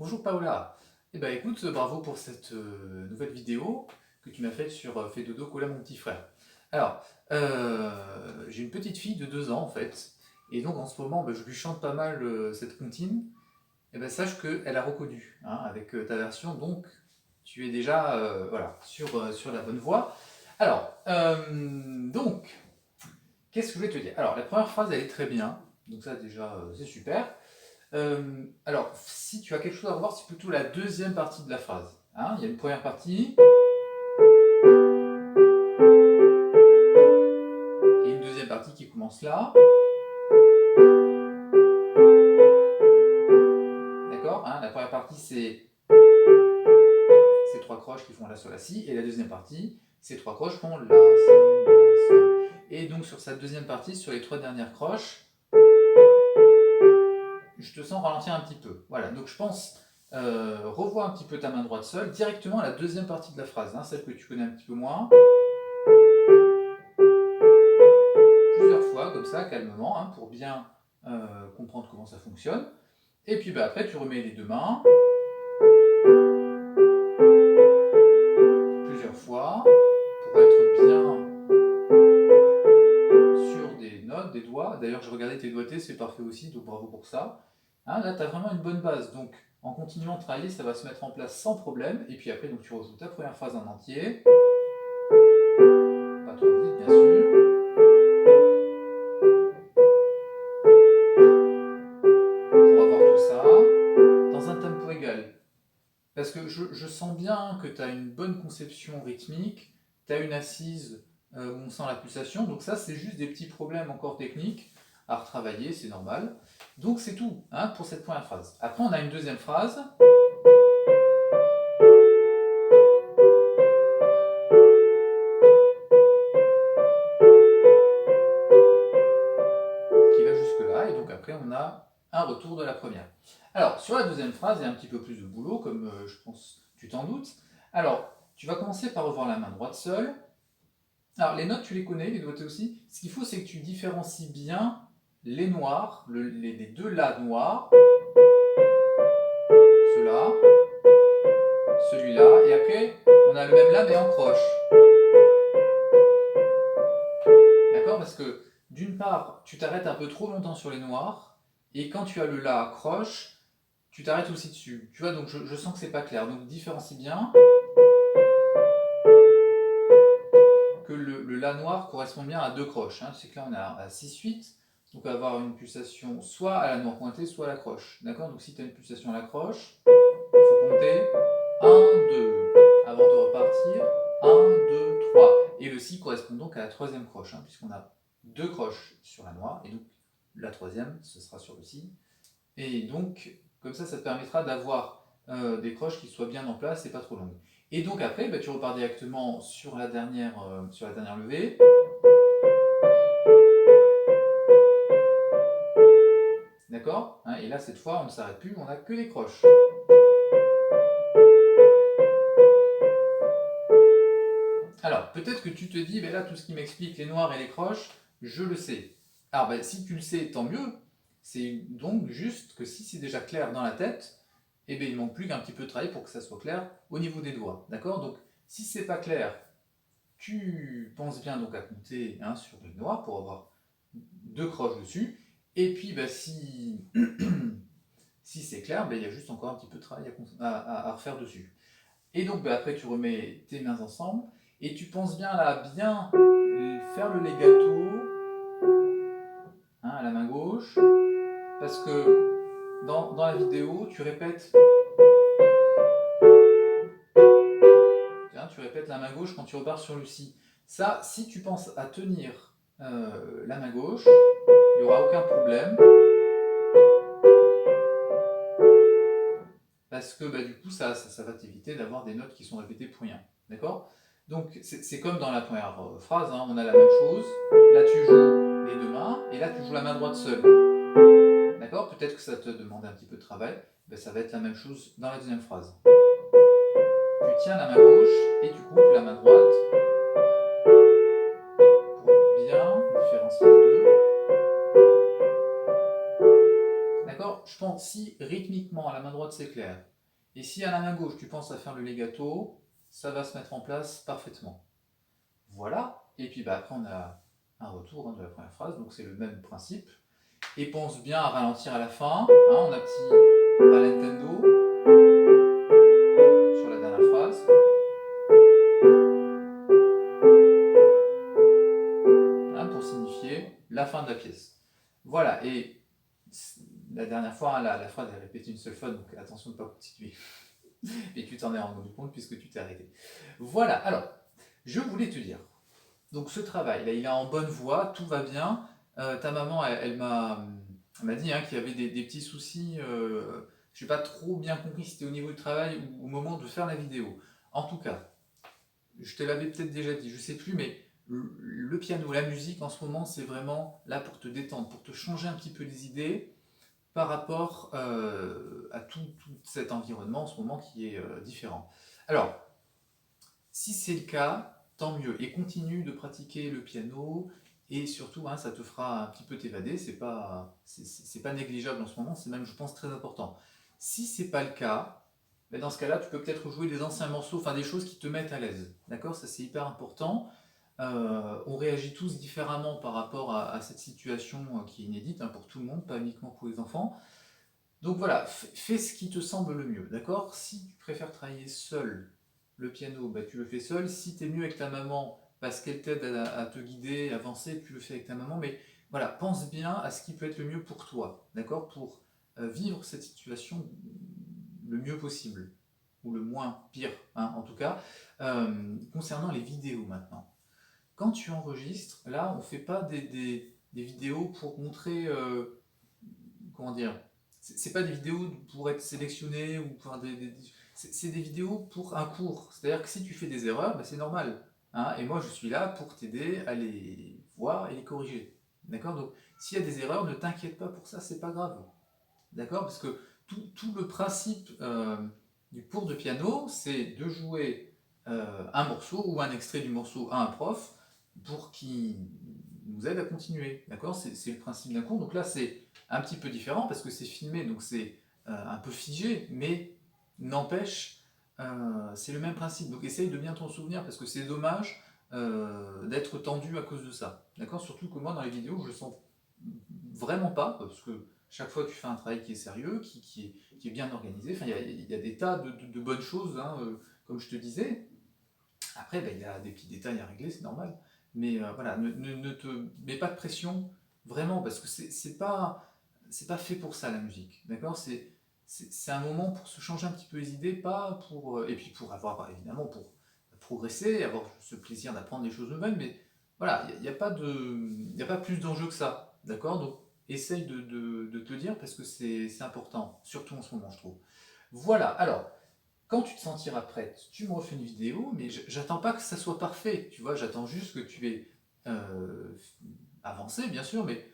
Bonjour Paola. Eh ben écoute, bravo pour cette nouvelle vidéo que tu m'as faite sur Fais dodo, cola mon petit frère. Alors, j'ai une petite fille de 2 ans en fait, et donc en ce moment je lui chante pas mal cette comptine. Et ben sache qu'elle a reconnu hein, avec ta version, donc tu es déjà voilà, sur la bonne voie. Alors, donc, qu'est-ce que je voulais te dire? Alors, la première phrase elle est très bien, donc ça déjà c'est super. Alors, si tu as quelque chose à revoir, c'est plutôt la deuxième partie de la phrase. Hein, il y a une première partie et une deuxième partie qui commence là. D'accord hein, la première partie, c'est ces trois croches qui font la, sol, la, si. Et la deuxième partie, ces trois croches font la, si, la, sol. Et donc, sur cette deuxième partie, sur les trois dernières croches, je te sens ralentir un petit peu. Voilà, donc je pense, revois un petit peu ta main droite seule, directement à la deuxième partie de la phrase, hein, celle que tu connais un petit peu moins. Plusieurs fois, comme ça, calmement, hein, pour bien comprendre comment ça fonctionne. Et puis après, tu remets les deux mains. Plusieurs fois, pour être bien sur des notes, des doigts. D'ailleurs, je regardais tes doigtés, c'est parfait aussi, donc bravo pour ça. Hein, là, tu as vraiment une bonne base. Donc, en continuant de travailler, ça va se mettre en place sans problème. Et puis après, donc, tu rejoues ta première phrase en entier. Pas trop vite, bien sûr. Pour avoir tout ça dans un tempo égal. Parce que je sens bien que tu as une bonne conception rythmique, tu as une assise où on sent la pulsation, donc ça c'est juste des petits problèmes encore techniques à retravailler, c'est normal. Donc c'est tout hein, pour cette première phrase. Après on a une deuxième phrase. Qui va jusque là, et donc après on a un retour de la première. Alors sur la deuxième phrase, il y a un petit peu plus de boulot, comme je pense tu t'en doutes. Alors tu vas commencer par revoir la main droite seule. Alors, les notes, tu les connais, les doigtés aussi. Ce qu'il faut, c'est que tu différencies bien les noirs, les deux la noirs, ceux-là, celui-là, et après, on a le même la, mais en croche. D'accord? Parce que, d'une part, tu t'arrêtes un peu trop longtemps sur les noirs, et quand tu as le la croche, tu t'arrêtes aussi dessus. Tu vois, donc je sens que c'est pas clair. Donc, différencie bien que le la noir correspond bien à deux croches. Hein. C'est que là, on a à 6-8. Donc, on va avoir une pulsation soit à la noire pointée, soit à la croche. D'accord? Donc, si tu as une pulsation à la croche, il faut compter 1, 2 avant de repartir. 1, 2, 3. Et le si correspond donc à la troisième croche, hein, puisqu'on a deux croches sur la noire. Et donc, la troisième, ce sera sur le si. Et donc, comme ça te permettra d'avoir des croches qui soient bien en place et pas trop longues. Et donc après, tu repars directement sur la dernière levée. D'accord hein. Et là, cette fois, on ne s'arrête plus, on n'a que les croches. Alors, peut-être que tu te dis, là, tout ce qui m'explique les noirs et les croches, je le sais. Alors, si tu le sais, tant mieux. C'est donc juste que si c'est déjà clair dans la tête, il ne manque plus qu'un petit peu de travail pour que ça soit clair au niveau des doigts. D'accord? Donc, si c'est pas clair, tu penses bien donc à compter hein, sur les noirs pour avoir deux croches dessus. Et puis, si, si c'est clair, il y a juste encore un petit peu de travail à refaire dessus. Et donc, après, tu remets tes mains ensemble et tu penses bien là, bien faire le legato hein, à la main gauche. Parce que dans la vidéo, tu répètes la main gauche quand tu repars sur le si. Ça, si tu penses à tenir la main gauche, il n'y aura aucun problème. Parce que du coup, ça va t'éviter d'avoir des notes qui sont répétées pour rien. D'accord? Donc, c'est comme dans la première phrase, hein, on a la même chose. Là, tu joues les deux mains, et là, tu joues la main droite seule. D'accord? Peut-être que ça te demande un petit peu de travail. Ça va être la même chose dans la deuxième phrase. Tu tiens la main gauche, et tu coupes la main droite pour bien différencier les deux. D'accord? Je pense si rythmiquement, la main droite, c'est clair, Et si à la main gauche tu penses à faire le legato, ça va se mettre en place parfaitement. Voilà, et puis bah, après on a un retour de la première phrase, donc c'est le même principe. Et pense bien à ralentir à la fin, hein, on a petit ralentendo sur la dernière phrase. Hein, pour signifier la fin de la pièce. Voilà, et la dernière fois, hein, la phrase est répétée une seule fois, donc attention de ne pas continuer. Et tu t'en es rendu compte puisque tu t'es arrêté. Voilà, alors, je voulais te dire, donc ce travail, là, il est en bonne voie, tout va bien. Ta maman, elle m'a dit hein, qu'il y avait des petits soucis. Je n'ai pas trop bien compris si c'était au niveau du travail ou au moment de faire la vidéo. En tout cas, je te l'avais peut-être déjà dit, je sais plus, mais le piano, la musique en ce moment, c'est vraiment là pour te détendre, pour te changer un petit peu les idées par rapport à tout cet environnement en ce moment qui est différent. Alors, si c'est le cas, tant mieux. Et continue de pratiquer le piano. Et surtout, hein, ça te fera un petit peu t'évader. C'est pas négligeable en ce moment. C'est même, je pense, très important. Si c'est pas le cas, ben dans ce cas-là, tu peux peut-être jouer des anciens morceaux, enfin des choses qui te mettent à l'aise. D'accord? Ça, c'est hyper important. On réagit tous différemment par rapport à cette situation qui est inédite hein, pour tout le monde, pas uniquement pour les enfants. Donc voilà, fais ce qui te semble le mieux, d'accord? Si tu préfères travailler seul le piano, bah, tu le fais seul. Si tu es mieux avec ta maman parce qu'elle t'aide à te guider, avancer, tu le fais avec ta maman. Mais voilà, pense bien à ce qui peut être le mieux pour toi, d'accord? Pour vivre cette situation le mieux possible, ou le moins pire, hein, en tout cas. Concernant les vidéos maintenant, quand tu enregistres, là, on ne fait pas des vidéos pour montrer, comment dire, c'est pas des vidéos pour être sélectionné ou pour c'est des vidéos pour un cours. C'est-à-dire que si tu fais des erreurs, bah, c'est normal. Hein, et moi, je suis là pour t'aider à les voir et les corriger. D'accord? Donc, s'il y a des erreurs, ne t'inquiète pas pour ça, c'est pas grave. D'accord? Parce que tout le principe du cours de piano, c'est de jouer un morceau ou un extrait du morceau à un prof pour qu'il nous aide à continuer. D'accord? C'est le principe d'un cours. Donc là, c'est un petit peu différent parce que c'est filmé, donc c'est un peu figé, mais n'empêche, c'est le même principe. Donc essaye de bien t'en souvenir parce que c'est dommage d'être tendu à cause de ça. D'accord? Surtout que moi, dans les vidéos, je le sens vraiment pas, parce que chaque fois tu fais un travail qui est sérieux, qui est bien organisé. Enfin, il y a des tas de bonnes choses, hein, comme je te disais. Après, ben, il y a des petits détails à régler, c'est normal. Mais voilà, ne te mets pas de pression, vraiment, parce que c'est pas fait pour ça la musique. D'accord? C'est un moment pour se changer un petit peu les idées, pas pour. Et puis pour avoir, évidemment, pour progresser, avoir ce plaisir d'apprendre des choses nouvelles, mais voilà, il n'y a, pas y a pas plus d'enjeu que ça. D'accord? Donc essaye de te le dire parce que c'est important, surtout en ce moment, je trouve. Voilà, alors. Quand tu te sentiras prête, tu me refais une vidéo, mais j'attends pas que ça soit parfait, tu vois, j'attends juste que tu aies avancé, bien sûr, mais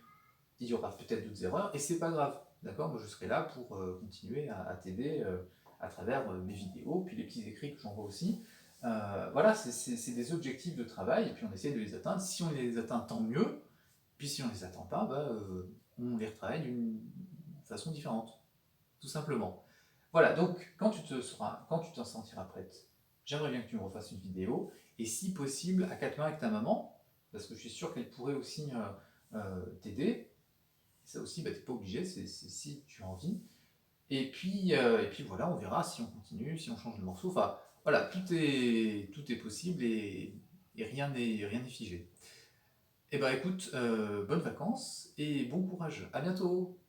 il y aura peut-être d'autres erreurs, et c'est pas grave, d'accord? Moi, je serai là pour continuer à t'aider à travers mes vidéos, puis les petits écrits que j'envoie aussi. Voilà, c'est des objectifs de travail, et puis on essaie de les atteindre. Si on les atteint, tant mieux, puis si on les atteint pas, bah, on les retravaille d'une façon différente, tout simplement. Voilà, donc quand tu t'en sentiras prête, j'aimerais bien que tu me refasses une vidéo, et si possible, à quatre mains avec ta maman, parce que je suis sûr qu'elle pourrait aussi t'aider. Ça aussi, bah, tu n'es pas obligé, c'est si tu as envie. Et puis voilà, on verra si on continue, si on change de morceau. Enfin, voilà, tout est possible et rien n'est figé. Eh ben écoute, bonnes vacances et bon courage. À bientôt!